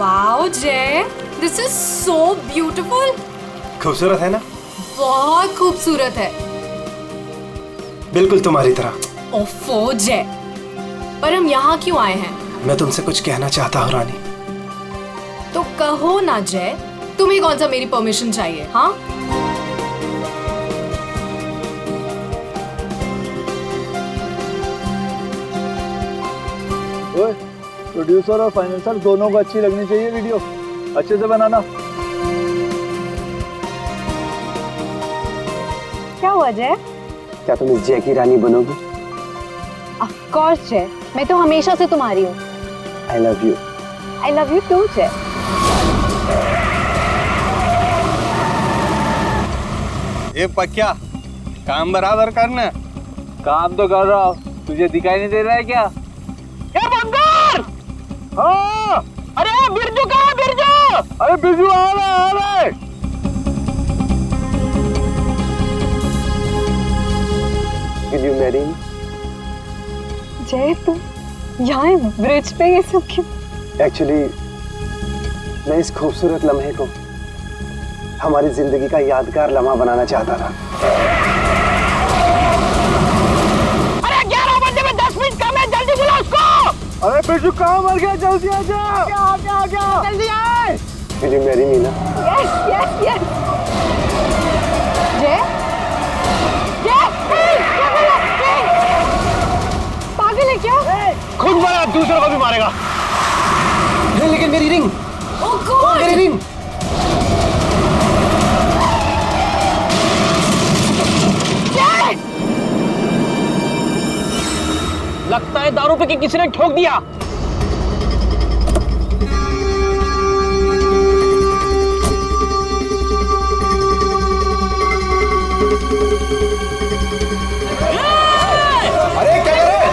Wow जय, this is so beautiful. खूबसूरत है ना? बहुत खूबसूरत है, बिल्कुल तुम्हारी तरह। ओफो जय, पर हम यहाँ क्यों आए हैं? मैं तुमसे कुछ कहना चाहता हूँ रानी। तो कहो ना जय, तुम्हें कौन सा मेरी परमिशन चाहिए? हाँ, प्रोड्यूसर और फाइनेंसर दोनों को अच्छी लगनी चाहिए वीडियो, अच्छे से बनाना। क्या हुआ जय? क्या तुम इस जय की रानी बनोगी? ऑफ कोर्स जय, मैं तो हमेशा से तुम्हारी हूँ। I love you. I love you too Jay. ये पक्या काम बराबर करना। काम तो कर रहा हूँ, तुझे दिखाई नहीं दे रहा है क्या? ये बंगार! हाँ! अरे बिरजू कहाँ है बिरजू? अरे बिरजू आ रहा है। Will you marry me? जय तुम यहाँ ब्रिज पे ये सब क्यों? Actually, मैं इस खूबसूरत लम्हे को हमारी जिंदगी का यादगार लम्हा बनाना चाहता था। अरे 11 बजे में 10 मिनट कम है, जल्दी बुला उसको। अरे बिरजू कहाँ मर गया? जल्दी आ जा। क्या जल्दी आए। Will you marry me ना? Yes yes yes. जय पागल है क्या? खुद मारा, दूसरों को भी मारेगा। लेकिन मेरी रिंग, ओह गॉड, मेरी रिंग। लगता है दारू पे किसी ने ठोक दिया। अरे क्या कर रहे हैं?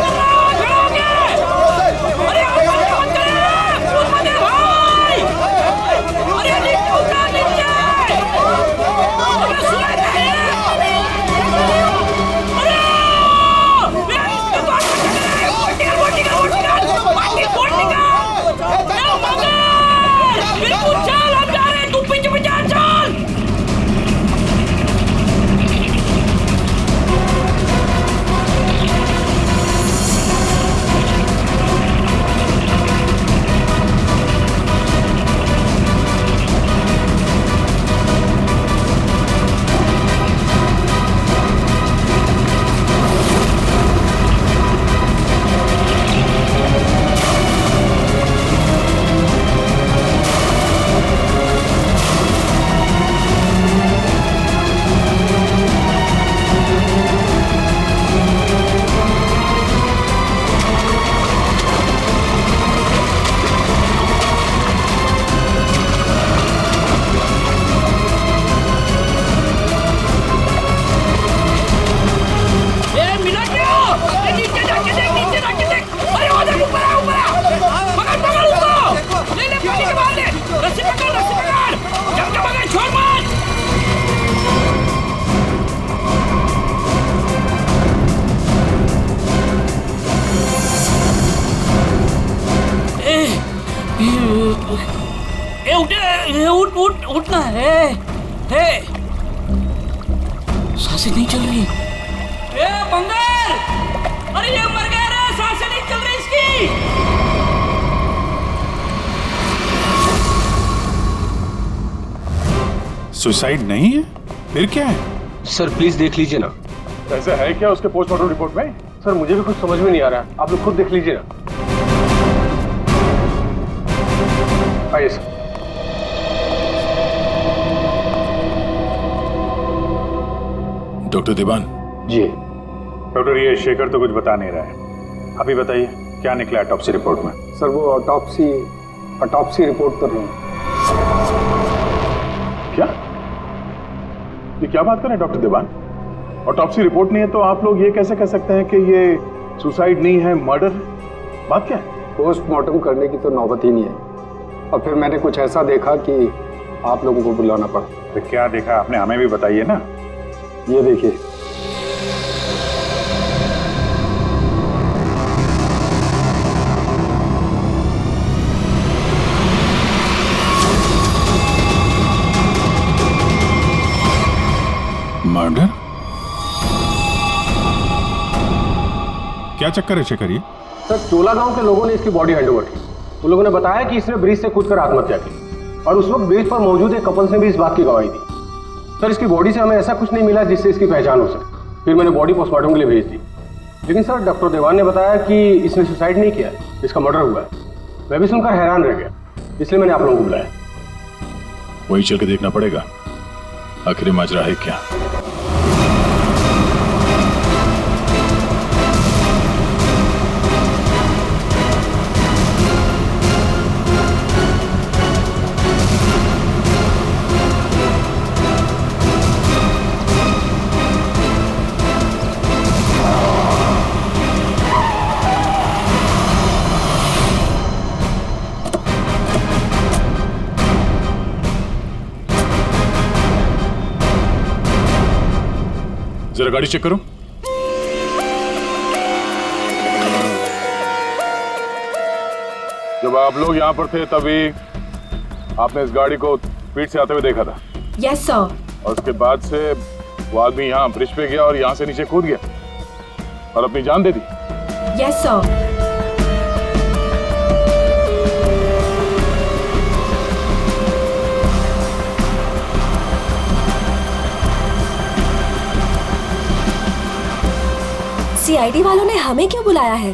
उठना है। सांसें नहीं चल रही। बंगार! अरे ये मर गया रे, सांसें नहीं चल रही इसकी। सुसाइड नहीं है, फिर क्या है? सर प्लीज देख लीजिए ना। ऐसा है क्या उसके पोस्टमार्टम रिपोर्ट में? सर मुझे भी कुछ समझ में नहीं आ रहा है, आप लोग खुद देख लीजिए ना। आइए सर। डॉक्टर दीवान जी। डॉक्टर, ये शेखर तो कुछ बता नहीं रहा है, अभी बताइए क्या निकला ऑटोप्सी रिपोर्ट में? सर वो ऑटोप्सी रिपोर्ट कर रही है। क्या? ये क्या बात कर रहे हैं डॉक्टर दीवान? ऑटोप्सी रिपोर्ट नहीं है तो आप लोग ये कैसे कह सकते हैं कि ये सुसाइड नहीं है, मर्डर? बात क्या है? पोस्टमार्टम करने की तो नौबत ही नहीं है, और फिर मैंने कुछ ऐसा देखा कि आप लोगों को बुलाना पड़ा। तो क्या देखा आपने, हमें भी बताइए ना। ये देखिए। मर्डर? क्या चक्कर है शेखर ये? सर, चोला गांव के लोगों ने इसकी बॉडी हैंडओवर की। उन लोगों ने बताया कि इसने ब्रिज से कूदकर आत्महत्या की और उस वक्त ब्रिज पर मौजूद एक कपल ने भी इस बात की गवाही दी। सर, इसकी बॉडी से हमें ऐसा कुछ नहीं मिला जिससे इसकी पहचान हो सके। फिर मैंने बॉडी पोस्टमार्टम के लिए भेज दी, लेकिन सर डॉक्टर देवान ने बताया कि इसने सुसाइड नहीं किया, इसका मर्डर हुआ है। मैं भी सुनकर हैरान रह गया, इसलिए मैंने आप लोगों को बुलाया। वही चल के देखना पड़ेगा आखिर माजरा है क्या। जरा गाड़ी चेक करो। जब आप लोग यहाँ पर थे तभी आपने इस गाड़ी को स्पीड से आते हुए देखा था? Yes sir. और उसके बाद से वो आदमी यहाँ ब्रिज पे गया और यहाँ से नीचे कूद गया और अपनी जान दे दी? Yes sir. सीआईडी वालों ने हमें क्यों बुलाया है?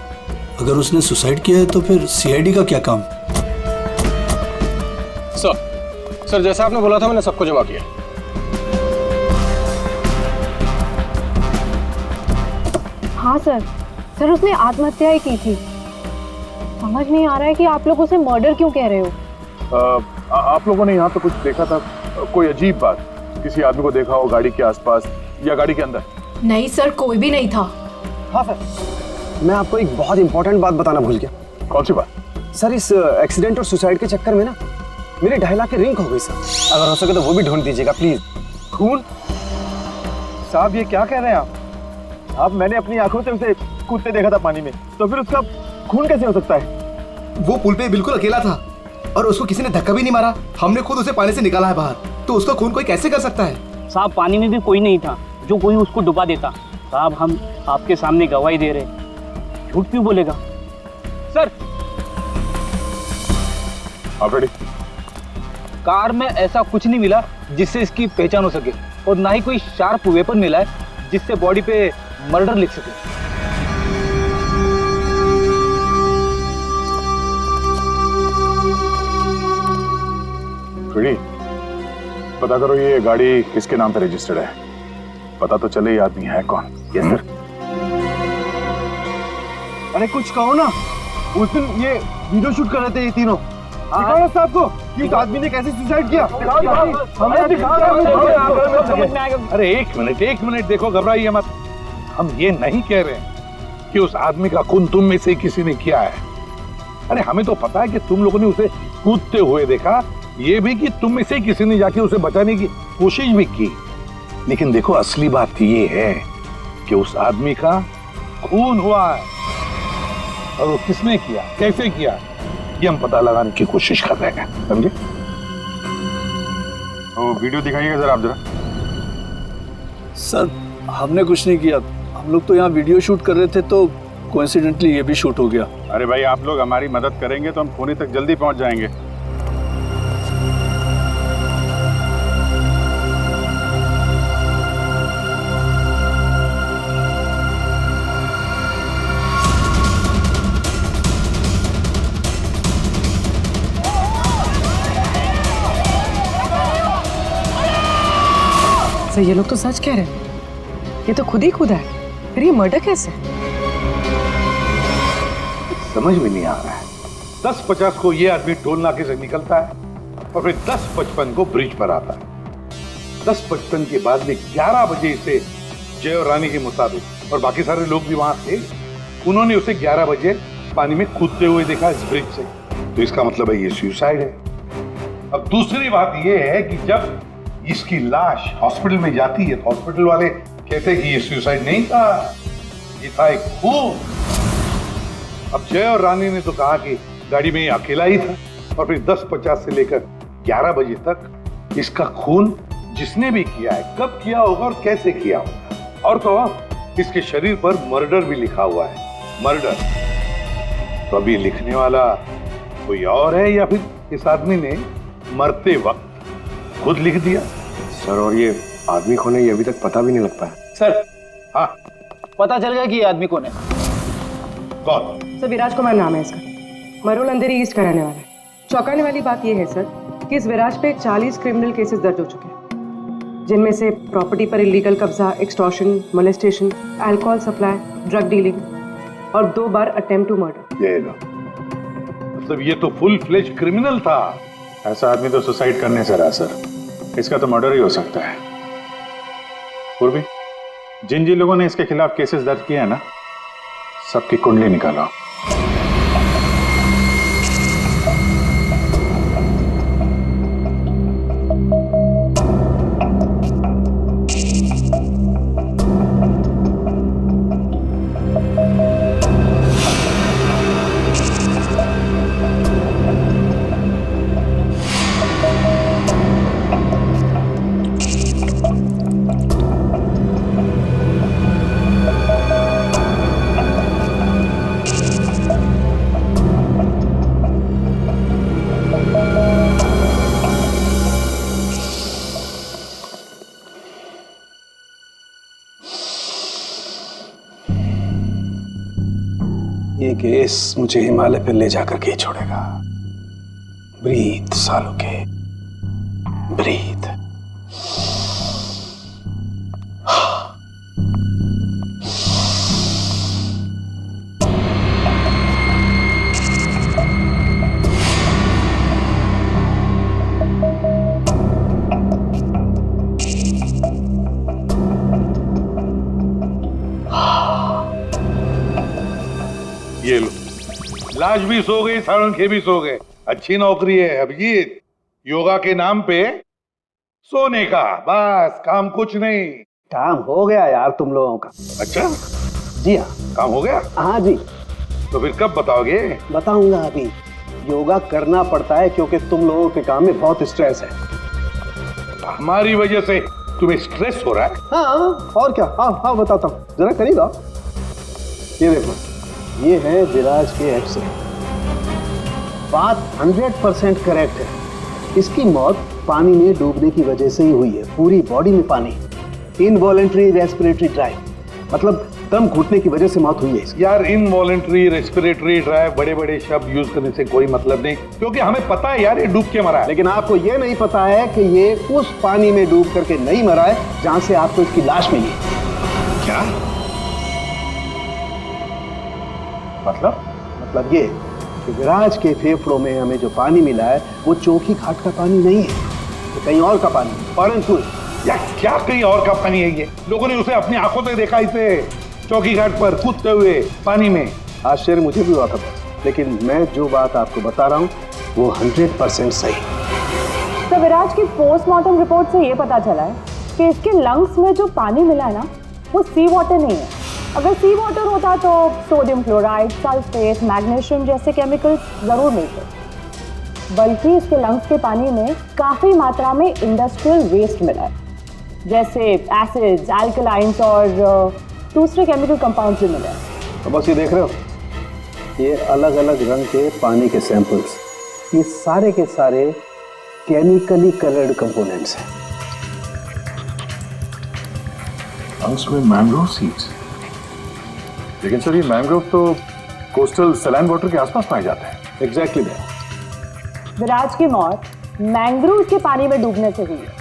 अगर उसने सुसाइड किया है तो फिर सीआईडी का क्या काम? सर जैसा आपने बोला था मैंने सबको जमा किया। हाँ सर, सर उसने आत्महत्या ही की थी। समझ नहीं आ रहा है कि आप लोग उसे मर्डर क्यों कह रहे हो। आप लोगों ने यहाँ पे कुछ देखा था? कोई अजीब बात, किसी आदमी को देखा हो गाड़ी के आसपास या गाड़ी के अंदर? नहीं सर, कोई भी नहीं था। हाँ सर, मैं आपको एक बहुत इंपॉर्टेंट बात बताना भूल गया। कौन सी बात? सर, इस एक्सीडेंट और सुसाइड के चक्कर में ना मेरे 2.5 लाख की रिंग खो गई सर। अगर हो सके तो वो भी ढूंढ दीजिएगा प्लीज। खून? साहब ये क्या कह रहे हैं आप? अब मैंने अपनी आंखों से उसे कूदते देखा था पानी में, तो फिर उसका खून कैसे हो सकता है? वो पुल पे बिल्कुल अकेला था और उसको किसी ने धक्का भी नहीं मारा। हमने खुद उसे पानी से निकाला है बाहर, तो उसका खून कोई कैसे कर सकता है? साहब पानी में भी कोई नहीं था जो कोई उसको डुबा देता। साहब हम आपके सामने गवाही दे रहे, झूठ क्यों बोलेगा? सर आप रेडी? कार में ऐसा कुछ नहीं मिला जिससे इसकी पहचान हो सके और ना ही कोई शार्प वेपन मिला है जिससे बॉडी पे मर्डर लिख सके। रेडी? पता करो ये गाड़ी किसके नाम पे रजिस्टर्ड है, पता तो चले ये आदमी है कौन। Yes sir. अरे कुछ कहो ना, उस दिन ये वीडियो शूट कर रहे थे ये तीनों। दिखाओ ना साहब को कि उस आदमी ने कैसे सुसाइड किया। अरे एक मिनट देखो, घबराइए मत। हम ये नहीं कह रहे हैं कि उस आदमी का खून तुम में से किसी ने किया है। अरे हमें तो पता है कि तुम लोगों ने उसे कूदते हुए देखा, ये भी कि तुम में से किसी ने जाके उसे बचाने की कोशिश भी की। लेकिन देखो असली बात ये है कि उस आदमी का खून हुआ है और वो किसने किया, कैसे किया, ये हम पता लगाने की कोशिश कर रहे हैं, समझे? तो वीडियो दिखाइएगा जरा आप जरा। सर हमने कुछ नहीं किया, हम लोग तो यहाँ वीडियो शूट कर रहे थे तो कोइंसिडेंटली ये भी शूट हो गया। अरे भाई आप लोग हमारी मदद करेंगे तो हम पुणे तक जल्दी पहुंच जाएंगे। सर ये लोग तो सच कह रहे हैं, ये तो खुद ही कूदा है, फिर ये मर्डर कैसे? समझ में नहीं आ रहा है। 10:50 को ये आदमी टोल नाके से निकलता है और फिर 10:55 को ब्रिज पर आता है। 10:55 के बाद में 11 बजे से जय और रानी के मुताबिक, और बाकी सारे लोग भी वहां थे, उन्होंने उसे 11 बजे पानी में कूदते हुए देखा इस ब्रिज से। तो इसका मतलब है ये सुसाइड है। अब दूसरी बात ये है कि जब इसकी लाश हॉस्पिटल में जाती है तो हॉस्पिटल वाले कहते हैं कि ये सुसाइड नहीं था, ये था एक खून। अब जय और रानी ने तो कहा कि गाड़ी में अकेला ही था और फिर 10:50 से लेकर 11 बजे तक इसका खून जिसने भी किया है, कब किया होगा और कैसे किया होगा। और तो इसके शरीर पर मर्डर भी लिखा हुआ है, मर्डर। तो अभी लिखने वाला कोई और है या फिर इस आदमी ने मरते वक्त खुद लिख दिया? सर, और ये आदमी कौन है ये अभी तक पता भी नहीं लग पाया। सर, हाँ, पता चल गया कि ये आदमी कौन है। कौन? सर, विराज कुमार नाम है इसका, मरोल अंधेरी ईस्ट का रहने वाला है। चौंकाने वाली बात यह है सर कि इस विराज पे 40 क्रिमिनल केसेस दर्ज हो चुके हैं, जिनमें से प्रॉपर्टी पर इलीगल कब्जा, extortion, molestation, alcohol supply, drug dealing और 2 बार अटेम्प्ट टू मर्डर। ये लो, मतलब ये तो फुल फ्लेज क्रिमिनल था। ऐसा आदमी तो सुसाइड करने से रहा सर, इसका तो मर्डर ही हो सकता है। पूर्वी, जिन जिन लोगों ने इसके खिलाफ केसेस दर्ज किए हैं ना, सबकी कुंडली निकालो। ये केस मुझे हिमालय पे ले जाकर के ही छोड़ेगा। ब्रीथ सालों के, ब्रीथ। ये लो, लाश भी सो गई, सारंखे भी सो गए। अच्छी नौकरी है अभिजीत, योगा के नाम पे सोने का, बस काम कुछ नहीं। काम हो गया यार तुम लोगों का। अच्छा जी हाँ, काम हो गया? हाँ जी। तो फिर कब बताओगे? बताऊंगा अभी। योगा करना पड़ता है क्योंकि तुम लोगों के काम में बहुत स्ट्रेस है। हमारी वजह से तुम्हें स्ट्रेस हो रहा है? हाँ, और क्या। हाँ हाँ, बताता हूँ, जरा करीब आओ। ये देखो, ये है विराज के एक्स-रे। बात 100% करेक्ट है। इसकी मौत पानी में डूबने की वजह से ही हुई है। पूरी बॉडी में पानी, इनवॉलेंट्री रेस्पिरेटरी ड्राइव, मतलब दम घुटने की वजह से मौत हुई है इसकी। यार, इनवॉलेंट्री रेस्पिरेटरी ड्राइव, बड़े बड़े शब्द यूज करने से कोई मतलब नहीं, क्योंकि हमें पता है यार ये डूब के मरा है। लेकिन आपको ये नहीं पता है कि ये उस पानी में डूब करके नहीं मरा है जहां से आपको इसकी लाश मिली। क्या मतलब ये कि विराज के फेफड़ों में हमें जो पानी मिला है वो चौकी घाट का पानी नहीं है, तो कहीं और का पानी, परंतु यार क्या कहीं और का पानी है? ये लोगों ने उसे अपनी आंखों से देखा, इसे चौकी घाट पर कूदते हुए पानी में। आश्चर्य मुझे भी हुआ था, लेकिन मैं जो बात आपको बता रहा हूँ वो 100% सही। तो विराज की पोस्टमार्टम रिपोर्ट से ये पता चला है कि इसके लंग्स में जो पानी मिला है ना, वो सी वाटर नहीं है। अगर सी वाटर होता तो सोडियम क्लोराइड, सल्फेट, मैग्नीशियम जैसे केमिकल्स जरूर मिलते, बल्कि इसके लंग्स के पानी में काफी मात्रा में इंडस्ट्रियल वेस्ट मिला है, जैसे एसिड्स, अल्कलाइंस और दूसरे केमिकल कंपाउंड्स भी मिले हैं। तो बस ये देख रहे हो, ये अलग अलग रंग के पानी के सैंपल्स, ये सारे के सारे केमिकली कलर्ड कंपोनेंट्स हैं। अंश में मैंग्रोव सीड्स, लेकिन सर ये मैंग्रोव तो कोस्टल सैलाइन वाटर के आसपास पाए जाते हैं। Exactly that. विराज की मौत मैंग्रोव के पानी में डूबने से हुई है,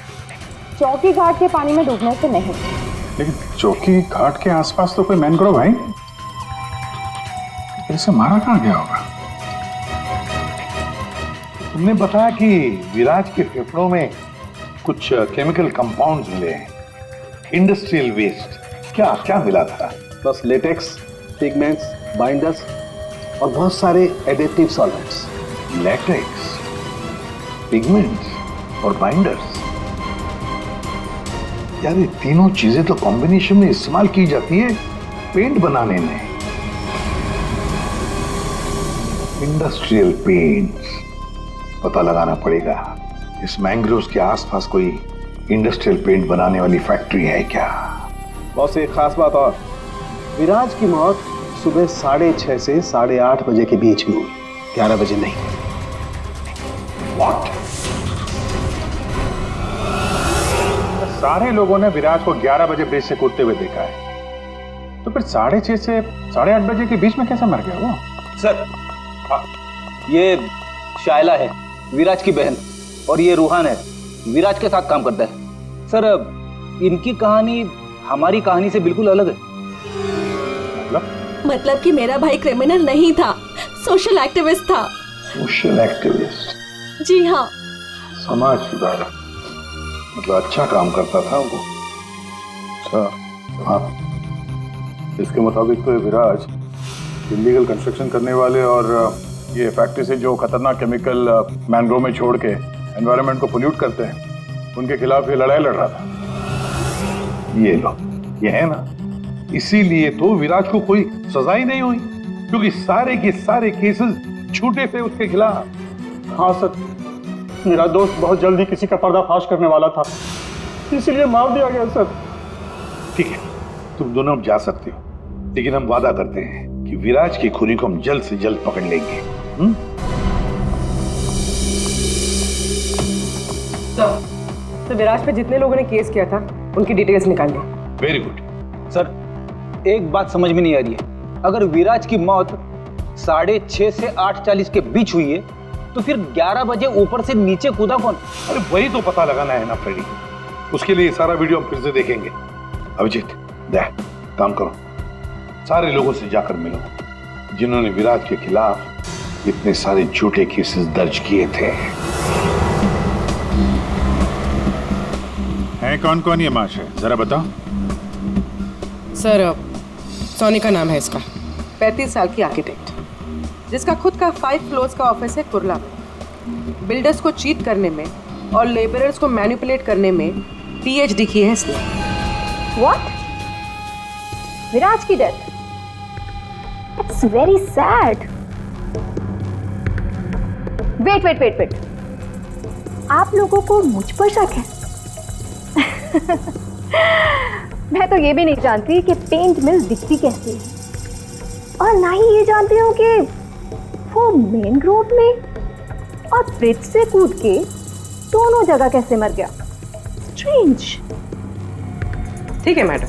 चौकी घाट के पानी में डूबने से नहीं। लेकिन चौकी घाट के आसपास तो कोई मैंग्रोव है नहीं, इसे मारा कहाँ गया होगा? तुमने बताया कि विराज के फेफड़ों में कुछ केमिकल कंपाउंड्स मिले हैं, इंडस्ट्रियल वेस्ट। क्या क्या मिला था? बस लेटेक्स, पिगमेंट्स, बाइंडर्स और बहुत सारे एडिटिव सॉल्वेंट्स। लेटेक्स, पिगमेंट्स और बाइंडर्स, यार ये तीनों चीजें तो कॉम्बिनेशन में इस्तेमाल की जाती है पेंट बनाने में। इंडस्ट्रियल पेंट्स, पता लगाना पड़ेगा इस मैंग्रोव्स के आसपास कोई इंडस्ट्रियल पेंट बनाने वाली फैक्ट्री है क्या? बॉस एक खास बात और, विराज की मौत सुबह 6:30 से 8:30 बजे के बीच में हुई, 11 बजे नहीं। What? सारे लोगों ने विराज को 11 बजे ब्रिज से कूदते हुए देखा है, तो फिर 6:30 से 8:30 बजे के बीच में कैसे मर गया वो? सर ये शायला है, विराज की बहन, और ये रूहान है, विराज के साथ काम करता है। सर इनकी कहानी हमारी कहानी से बिल्कुल अलग है। मतलब कि मेरा भाई क्रिमिनल नहीं था, सोशल एक्टिविस्ट था। Social activist? जी हाँ। समाज सुधारक, मतलब अच्छा काम करता था वो। अच्छा, हाँ। इसके मुताबिक तो ये विराज इलीगल कंस्ट्रक्शन करने वाले और ये फैक्ट्री से जो खतरनाक केमिकल मैंग्रोव में छोड़ के एनवायरनमेंट को पोल्यूट करते हैं, उनके खिलाफ ये लड़ाई लड़ रहा था। ये लो, ये है ना, इसीलिए तो विराज को कोई सजा ही नहीं हुई, क्योंकि सारे के सारे केसेस झूठे थे उसके खिलाफ। हाँ सर, मेरा दोस्त बहुत जल्दी किसी का पर्दाफाश करने वाला था, इसीलिए मार दिया गया सर। ठीक है, तुम दोनों अब जा सकते हो, लेकिन हम वादा करते हैं कि विराज की खूनी को हम जल्द से जल्द पकड़ लेंगे। तो विराज पे जितने लोगों ने केस किया था उनकी डिटेल्स निकाल ली। Very good. सर एक बात समझ में नहीं आ रही है, अगर विराज की मौत 6:30 से 8:40 के बीच हुई है, तो फिर 11 बजे ऊपर से नीचे कूदा कौन? अरे वही तो पता लगाना है ना फ्रेडी, उसके लिए सारा वीडियो हम फिर से देखेंगे। अभिजीत, दे काम करो, सारे लोगों से जाकर मिलो जिन्होंने विराज के खिलाफ इतने सारे झूठे केसेस दर्ज किए थे। हैं कौन कौन ये माशे, जरा बताओ। सर सोनी का नाम है इसका, 35 साल की आर्किटेक्ट, जिसका खुद का 5 फ्लोर्स का ऑफिस है कुर्ला में। बिल्डर्स को चीट करने में और लेबरर्स को मैनिपुलेट करने में PhD की है इसने। What? विराज की death? It's very sad. Wait. आप लोगों को मुझ पर शक है? मैं तो ये भी नहीं जानती कि पेंट मिल दिखती कैसी है, और ना ही ये जानती हूँ कि वो मेन रोड में और ब्रिज से कूद के दोनों जगह कैसे मर गया। स्ट्रेंज। ठीक है मैडम,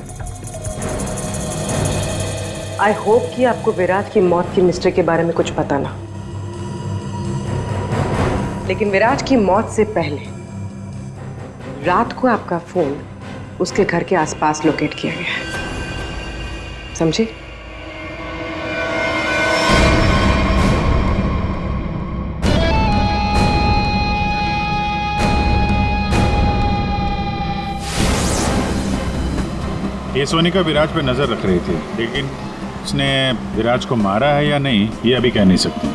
आई होप कि आपको विराज की मौत की मिस्ट्री के बारे में कुछ पता ना, लेकिन विराज की मौत से पहले रात को आपका फोन उसके घर के आसपास लोकेट किया गया है, समझे? ये सोनिका विराज पे नजर रख रही थी, लेकिन उसने विराज को मारा है या नहीं ये अभी कह नहीं सकती।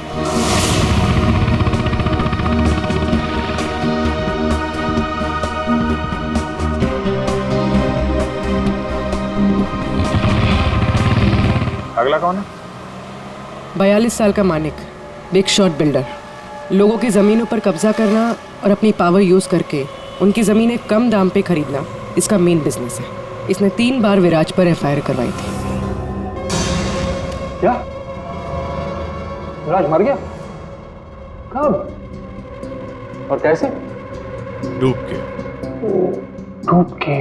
अगला कौन है? 42 साल का मानिक, बिग शॉट बिल्डर, लोगों की जमीनों पर कब्जा करना और अपनी पावर यूज करके उनकी जमीनें कम दाम पे खरीदना इसका मेन बिजनेस है। इसने 3 बार विराज पर FIR करवाई थी। क्या? विराज मर गया? कब और कैसे? डूब के। डूब के?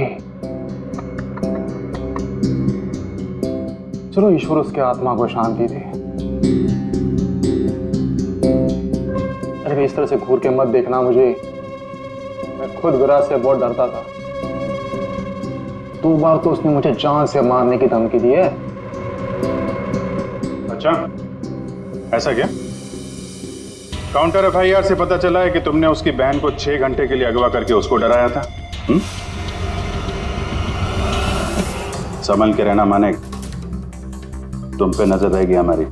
चलो ईश्वर उसके आत्मा को शांति दे। अरे इस तरह से घूर के मत देखना मुझे, मैं खुद विराज से बहुत डरता था। 2 बार तो उसने मुझे जान से मारने की धमकी दी है। अच्छा, ऐसा क्या? काउंटर FIR से पता चला है कि तुमने उसकी बहन को 6 घंटे के लिए अगवा करके उसको डराया था। संभल के रहना माने, तुम पे नजर रहेगी हमारी।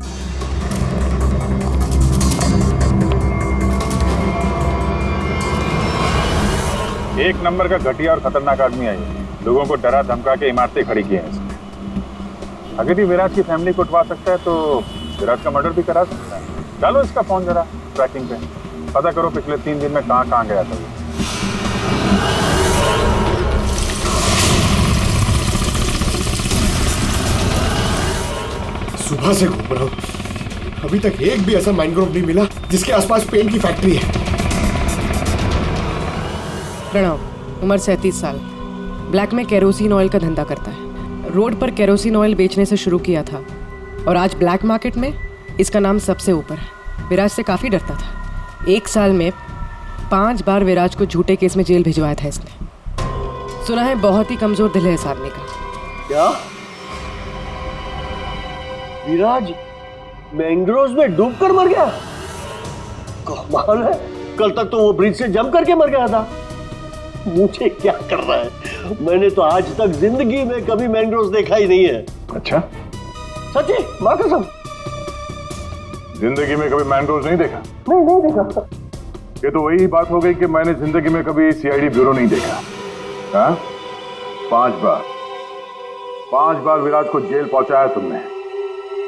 एक नंबर का घटिया और खतरनाक आदमी है ये। लोगों को डरा धमका के इमारतें खड़ी की हैं इसने। अगर ये विराज की फैमिली को उठवा सकता है तो विराज का मर्डर भी करा सकता है। डालो इसका फोन जरा ट्रैकिंग पे, पता करो पिछले 3 दिन में कहाँ गया था। सुबह से घूम रहा हूँ, अभी तक एक भी ऐसा मैनग्रोव नहीं मिला जिसके आसपास पेंट की फैक्ट्री है। प्रणव, उम्र 37 साल, ब्लैक में केरोसिन ऑयल का धंधा करता है। रोड पर केरोसिन ऑयल बेचने से शुरू किया था और आज ब्लैक मार्केट में इसका नाम सबसे ऊपर है। विराज से काफ़ी डरता था। 1 साल में 5 बार विराज को झूठे केस में जेल भिजवाया था इसने। सुना है बहुत ही कमजोर दिल है इस आदमी का। क्या विराज मैंग्रोव्स में डूबकर मर गया? कमाल है, कल तक तो वो ब्रिज से जंप करके मर गया था। मुझे क्या कर रहा है, मैंने तो आज तक जिंदगी में कभी मैंग्रोव्स देखा ही नहीं है। अच्छा, सच्ची मां कसम, जिंदगी में कभी मैंग्रोव्स नहीं देखा? नहीं देखा। ये तो वही बात हो गई कि मैंने जिंदगी में कभी सीआईडी ब्यूरो नहीं देखा। हाँ? 5 बार विराज को जेल पहुंचाया तुमने,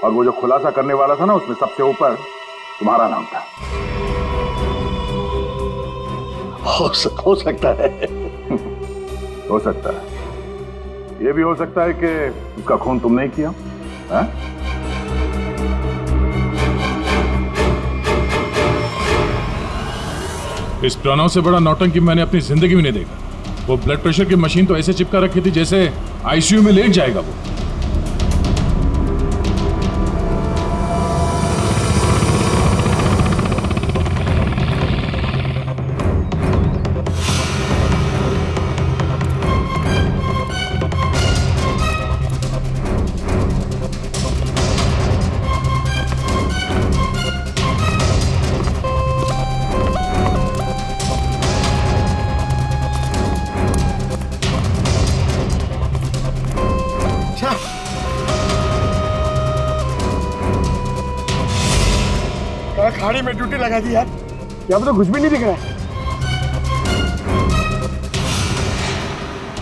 और वो जो खुलासा करने वाला था ना, उसमें सबसे ऊपर तुम्हारा नाम था। हो सकता है। हो सकता है, ये भी हो सकता है कि उसका खून तुमने ही किया। हाँ? इस प्रणव से बड़ा नौटंकी मैंने अपनी जिंदगी में नहीं देखा। वो ब्लड प्रेशर की मशीन तो ऐसे चिपका रखी थी जैसे आईसीयू में लेट जाएगा वो। खाड़ी में ड्यूटी लगा दी यार, यहाँ पे तो कुछ भी नहीं दिख रहा है।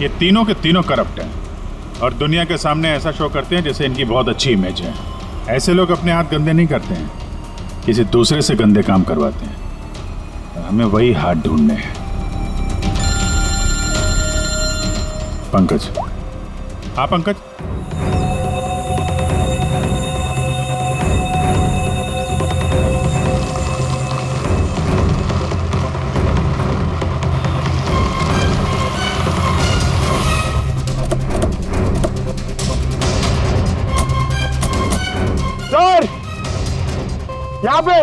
ये तीनों के तीनों करप्ट हैं और दुनिया के सामने ऐसा शो करते हैं जैसे इनकी बहुत अच्छी इमेज है। ऐसे लोग अपने हाथ गंदे नहीं करते हैं, किसी दूसरे से गंदे काम करवाते हैं। हमें वही हाथ ढूंढने हैं। पंकज, हाँ पंकज, सर यहाँ पे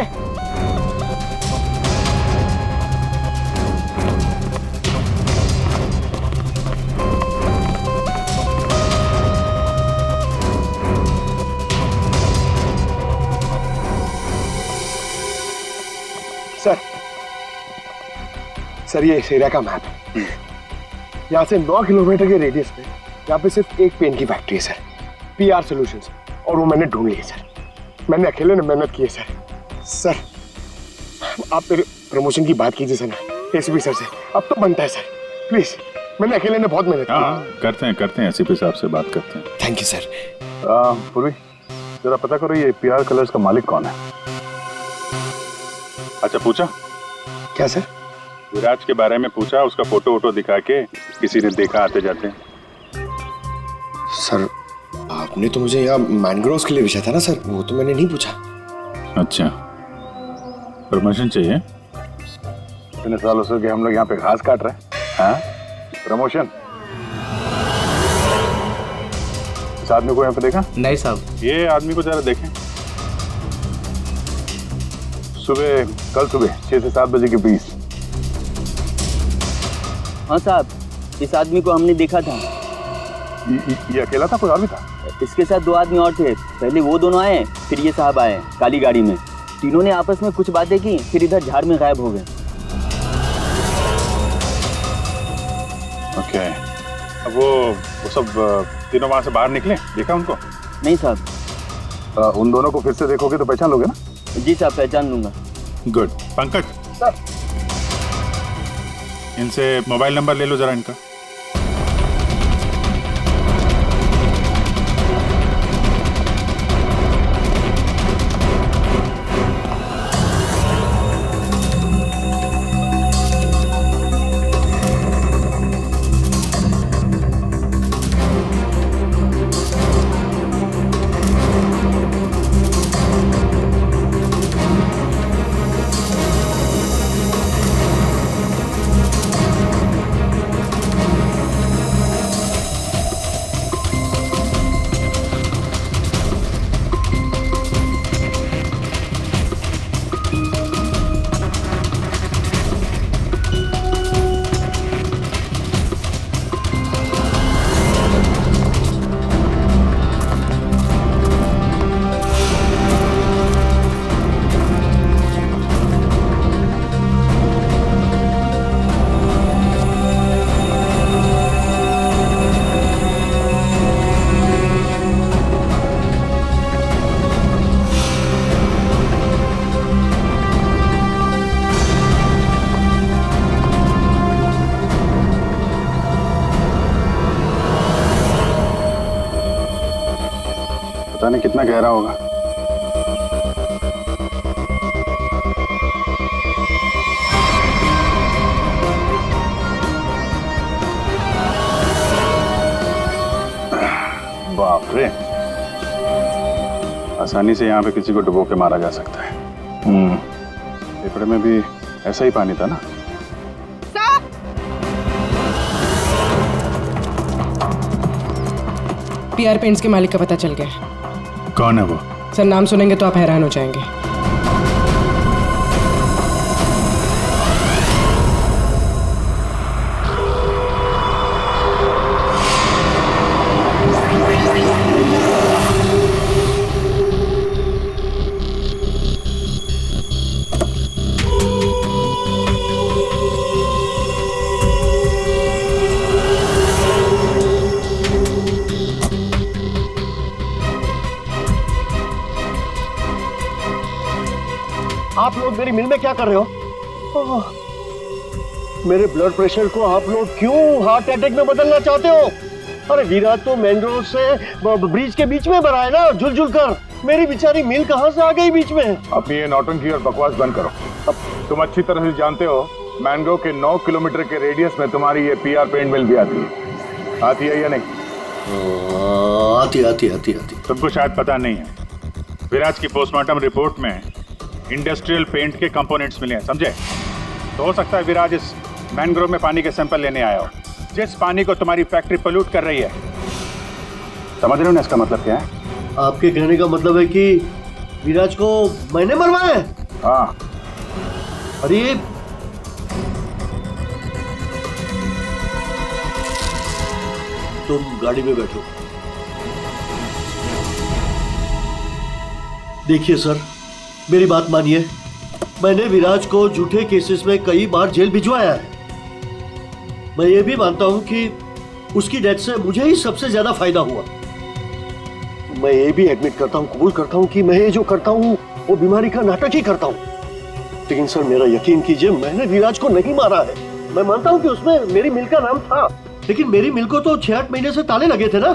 सर ये इस एरिया का मैप है। यहाँ से 9 किलोमीटर के रेडियस में यहाँ पे सिर्फ एक पेन की फैक्ट्री है सर, पीआर सॉल्यूशंस, और वो मैंने ढूंढ ली है सर। मैंने अकेले ने मेहनत की है सर। आप मेरे प्रमोशन की बात कीजिए सर ना एसीपी सर से, अब तो बनता है सर, प्लीज। मैंने अकेले ने बहुत मेहनत की। करते हैं एसीपी साहब से बात करते हैं। Thank you sir. पूर्वी, जरा पता करो ये पीआर कलर्स का मालिक कौन है? अच्छा, पूछा क्या सर? विराज के बारे में पूछा, उसका फोटो वोटो दिखा के किसी ने देखा आते जाते? सर आपने तो मुझे यहाँ मैनग्रोव्स के लिए पूछा था ना सर, वो तो मैंने नहीं पूछा। अच्छा, प्रमोशन चाहिए? इतने सालों से कि हम लोग यहाँ पे घास काट रहे हैं। हाँ, प्रमोशन? इस आदमी को यहाँ पे देखा? नहीं साहब। ये आदमी को जरा देखें। कल सुबह 6 से 7 बजे के बीच। हाँ साहब, इस आदमी को हमने देखा था। ये अकेला था, कोई और भी था? इसके साथ 2 आदमी और थे। पहले वो दोनों आए, फिर ये साहब आए काली गाड़ी में। तीनों ने आपस में कुछ बातें की, फिर इधर झाड़ में गायब हो गए। ओके, अब वो सब तीनों वहां से बाहर निकले, देखा उनको? नहीं साहब। उन दोनों को फिर से देखोगे तो पहचान लोगे ना? जी साहब, पहचान लूंगा। गुड। पंकज सर, इनसे मोबाइल नंबर ले लो जरा इनका। पानी कितना गहरा होगा। बाप रे, आसानी से यहाँ पे किसी को डुबो के मारा जा सकता है। पेपड़े में भी ऐसा ही पानी था ना। पीआर पेंट्स के मालिक का पता चल गया। कौन है वो? सर नाम सुनेंगे तो आप हैरान हो जाएंगे। आप लोग मेरी मिल में क्या कर रहे हो? मेरे ब्लड प्रेशर को आप लोग क्यों हार्ट अटैक में बदलना चाहते हो? अरे विराट तो मैंग्रोव से ब्रिज के बीच में भरा है ना, झुल कर। मेरी बेचारी मिल कहां से आ गई बीच में? अपनी ये नौटंकी और बकवास बंद करो। अब तुम अच्छी तरह से जानते हो मैंग्रोव के 9 किलोमीटर के रेडियस में तुम्हारी ये पीआर पेंट मिल भी आती है या नहीं? आती। तुमको शायद पता नहीं है, विराज की पोस्टमार्टम रिपोर्ट में इंडस्ट्रियल पेंट के कंपोनेंट्स मिले हैं, समझे? तो हो सकता है विराज इस मैंग्रोव में पानी के सैंपल लेने आया हो, जिस पानी को तुम्हारी फैक्ट्री पोल्यूट कर रही है। समझ रहे हो ना इसका मतलब क्या है? आपके कहने का मतलब है कि विराज को मैंने मरवाया है? हाँ। अरे तुम गाड़ी में बैठो। देखिए सर, मेरी बात मानिए, मैंने विराज को झूठे केसेस में कई बार जेल भिजवाया है। मैं ये भी मानता हूं कि उसकी डेथ से मुझे ही सबसे ज्यादा फायदा हुआ। मैं ये भी एडमिट करता हूं, कबूल करता हूं कि मैं ये जो करता हूं वो बीमारी का नाटक ही करता हूं। लेकिन सर मेरा यकीन कीजिए, मैंने विराज को नहीं मारा है। मैं मानता हूं कि उसमें मेरी मिल का नाम था, लेकिन मेरी मिल को तो 6-8 महीने से ताले लगे थे ना।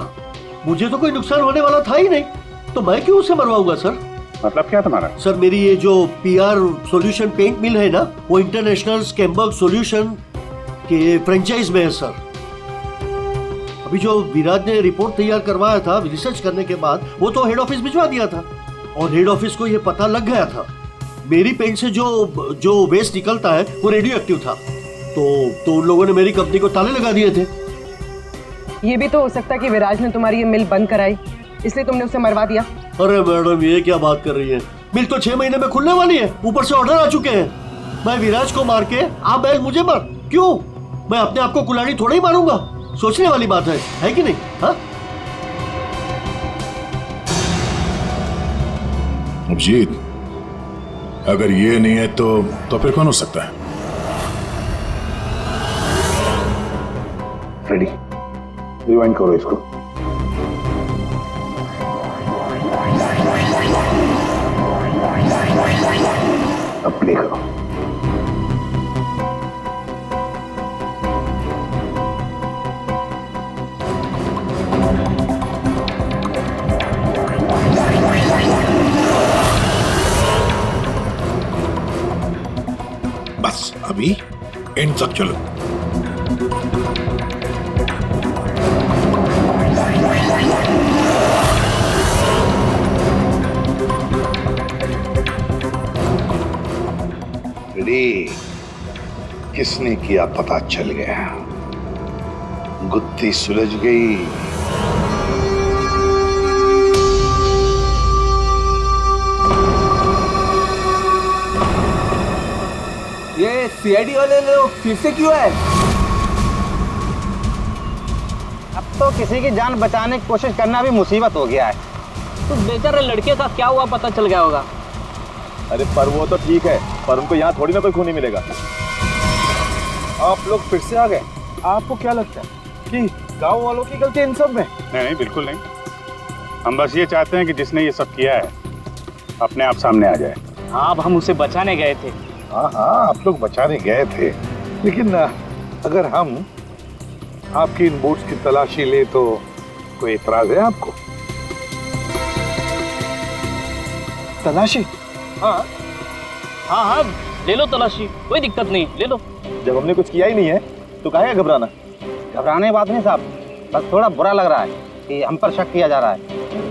मुझे तो कोई नुकसान होने वाला था ही नहीं, तो मैं क्यों उसे मरवाऊंगा सर? मतलब क्या तुम्हारा? सर मेरी ये जो पीआर सॉल्यूशन पेंट मिल है ना, वो इंटरनेशनल स्कैम्बर्ग सॉल्यूशन के फ्रेंचाइज में है सर। अभी जो विराज ने रिपोर्ट तैयार करवाया था रिसर्च करने के बाद, वो तो हेड ऑफिस भिजवा दिया था और हेड ऑफिस को ये पता लग गया था मेरी पेंट से जो वेस्ट निकलता है वो रेडियो एक्टिव था। तो उन लोगों ने मेरी कंपनी को ताले लगा दिए थे। ये भी तो हो सकता है कि विराज ने तुम्हारी ये मिल बंद कराई, इसलिए तुमने उसे मरवा दिया। अरे मैडम, ये क्या बात कर रही है? मिल तो 6 महीने में खुलने वाली है, ऊपर से ऑर्डर आ चुके हैं। मैं विराज को मार के आप बैल मुझे मार, क्यों? मैं अपने आप को कुल्हाड़ी थोड़ा ही मारूंगा। सोचने वाली बात है कि नहीं? हाँ अभिजीत, अगर ये नहीं है तो फिर कौन हो सकता है? रेडी, रिवाइंड करो इसको। अब प्ले करो। बस अभी एंड तक चलो। किसने किया पता चल गया, गुत्थी सुलझ गई। ये सीआईडी वाले लोग फिर से क्यों है? अब तो किसी की जान बचाने की कोशिश करना भी मुसीबत हो गया है। तो बेचारे लड़के का क्या हुआ पता चल गया होगा। अरे पर वो तो ठीक है, पर उनको यहाँ थोड़ी ना कोई खून नहीं मिलेगा। आप लोग फिर से आ गए। आपको क्या लगता है कि गांव वालों की गलती इन सब में? नहीं, बिल्कुल नहीं। हम बस ये चाहते हैं कि जिसने ये सब किया है अपने आप सामने आ जाए। हाँ, अब हम उसे बचाने गए थे। हाँ, आप लोग बचाने गए थे, लेकिन अगर हम आपकी इन बूट्स की तलाशी ले तो कोई एतराज है आपको? तलाशी? हाँ हाँ हाँ, ले लो तलाशी, कोई दिक्कत नहीं, ले लो। जब हमने कुछ किया ही नहीं है तो काहे घबराना? घबराने की बात नहीं साहब, बस थोड़ा बुरा लग रहा है कि हम पर शक किया जा रहा है।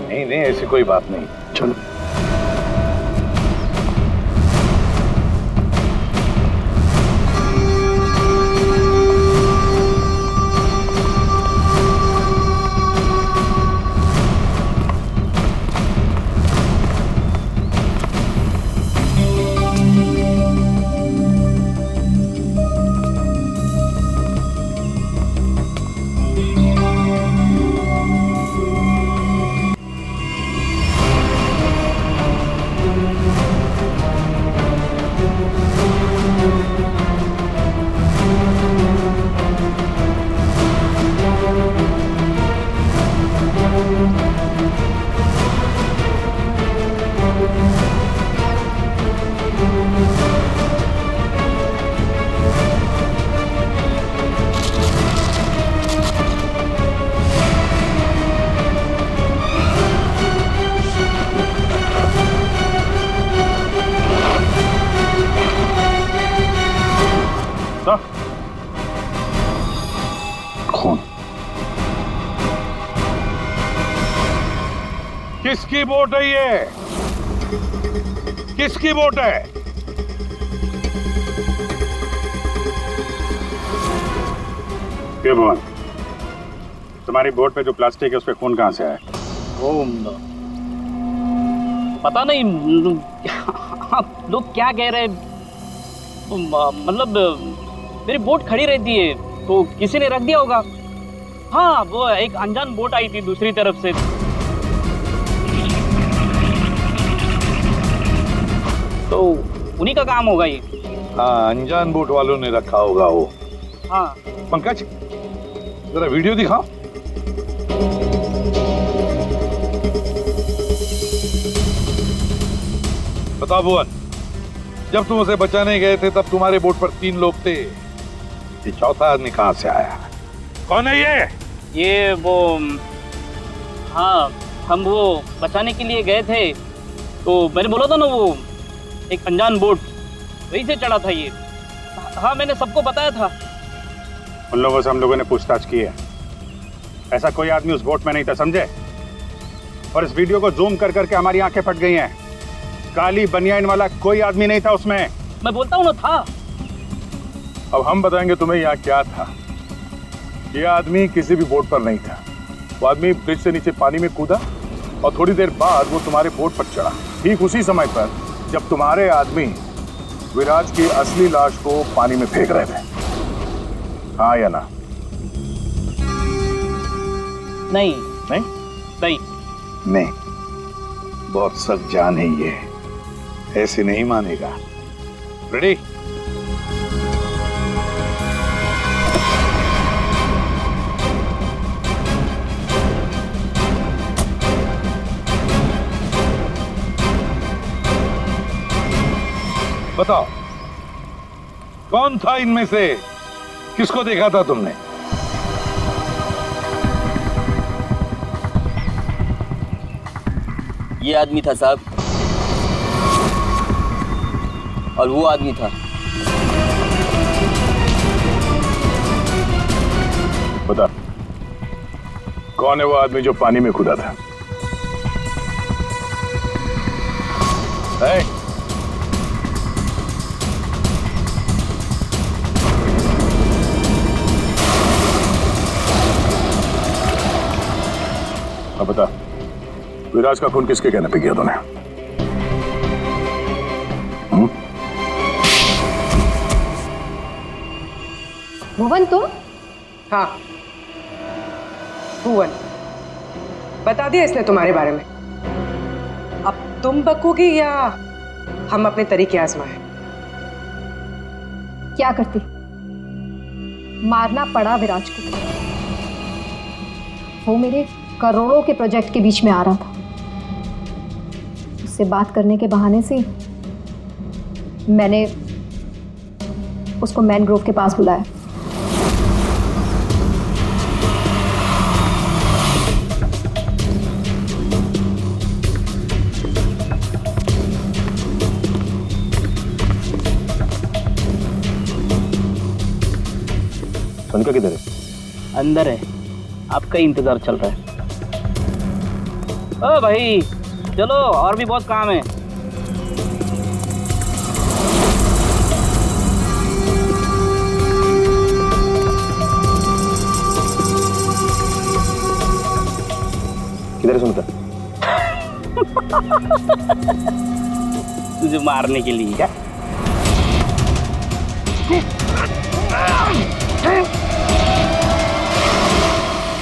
नहीं नहीं, ऐसी कोई बात नहीं। चलो। खून किसकी वोट है ये? किसकी वोट है? क्यों भवन, तुम्हारी बोट पे जो प्लास्टिक है उसपे खून कहाँ से आया? वो पता नहीं आप लोग क्या कह रहे, मतलब मेरी बोट खड़ी रहती है तो किसी ने रख दिया होगा। हाँ, वो एक अनजान बोट आई थी दूसरी तरफ से। तो उन्हीं का काम होगा ये। हाँ, अनजान बोट वालों ने रखा होगा वो। हाँ। पंकज, जरा वीडियो दिखाओ। बताओ भुवन, जब तुम उसे बचाने गए थे तब तुम्हारे बोट पर 3 लोग थे, ये चौथा आदमी कहाँ से आया? कौन है ये? ये वो, हाँ, हम वो बचाने के लिए गए थे तो मैंने बोला था ना, वो एक अनजान बोट, वहीं से चढ़ा था ये। हाँ, मैंने सबको बताया था। उन लोगों से हम लोगों ने पूछताछ की है, ऐसा कोई आदमी उस बोट में नहीं था, समझे? और इस वीडियो को जूम कर करके हमारी आंखें फट गई हैं। काली बनियान वाला कोई आदमी नहीं था उसमें। मैं बोलता हूँ ना, था। अब हम बताएंगे तुम्हें यहाँ क्या था। ये आदमी किसी भी बोट पर नहीं था। वो आदमी ब्रिज से नीचे पानी में कूदा और थोड़ी देर बाद वो तुम्हारे बोट पर चढ़ा, ठीक उसी समय पर जब तुम्हारे आदमी विराज की असली लाश को पानी में फेंक रहे थे। हाँ या ना? नहीं नहीं नहीं नहीं, बहुत सख्त जान है ये, ऐसे नहीं मानेगा। रेडी? बताओ, कौन था इनमें से? किसको देखा था तुमने? ये आदमी था साहब, और वो आदमी था। बता, कौन है वो आदमी जो पानी में कूदा था? है? अब बता, विराज का खून किसके कहने पे किया तूने? भुवन, तुम? हाँ, भुवन, बता दिया इसने तुम्हारे बारे में। अब तुम बकोगी या हम अपने तरीके आजमाएं? क्या करती? मारना पड़ा विराज को। वो मेरे करोड़ों के प्रोजेक्ट के बीच में आ रहा था। उससे बात करने के बहाने से मैंने उसको मैनग्रोव के पास बुलाया। सोनिका किधर है? अंदर है, आपका ही इंतजार चल रहा है। ओ भाई चलो, और भी बहुत काम है। किधर है सोनिका? तुझे मारने के लिए। क्या?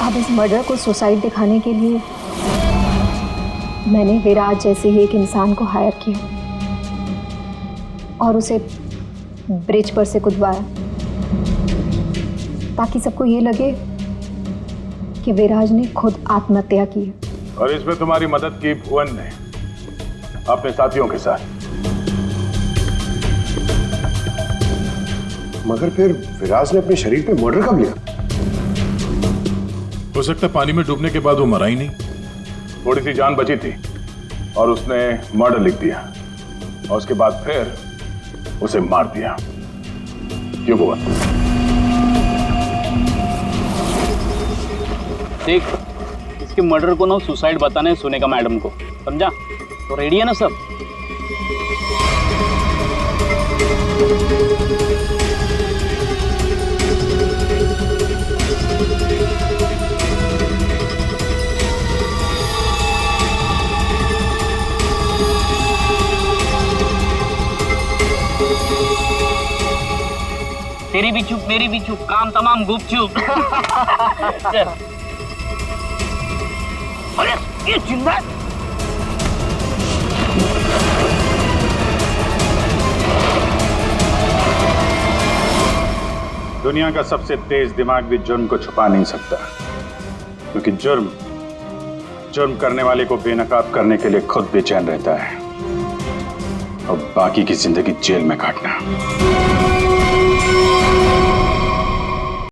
अब इस मर्डर को सुसाइड दिखाने के लिए मैंने विराज जैसे ही एक इंसान को हायर किया और उसे ब्रिज पर से कूदवाया, ताकि सबको ये लगे कि विराज ने खुद आत्महत्या की है। और इसमें तुम्हारी मदद की भुवन ने अपने साथियों के साथ। मगर फिर विराज ने अपने शरीर पे मर्डर कब लिया? हो सकता है पानी में डूबने के बाद वो मरा ही नहीं, थोड़ी सी जान बची थी और उसने मर्डर लिख दिया और उसके बाद फिर उसे मार दिया। क्यों भुवन? देख, इसके मर्डर को ना सुसाइड बताने सुनेगा मैडम को, समझा? तो रेडी है ना सब? तेरी भी चुप मेरी भी चुप, काम तमाम गुपचुप। चल। अरे ये जिंदा दुनिया का सबसे तेज दिमाग भी जुर्म को छुपा नहीं सकता, क्योंकि जुर्म करने वाले को बेनकाब करने के लिए खुद बेचैन रहता है और बाकी की जिंदगी जेल में काटना।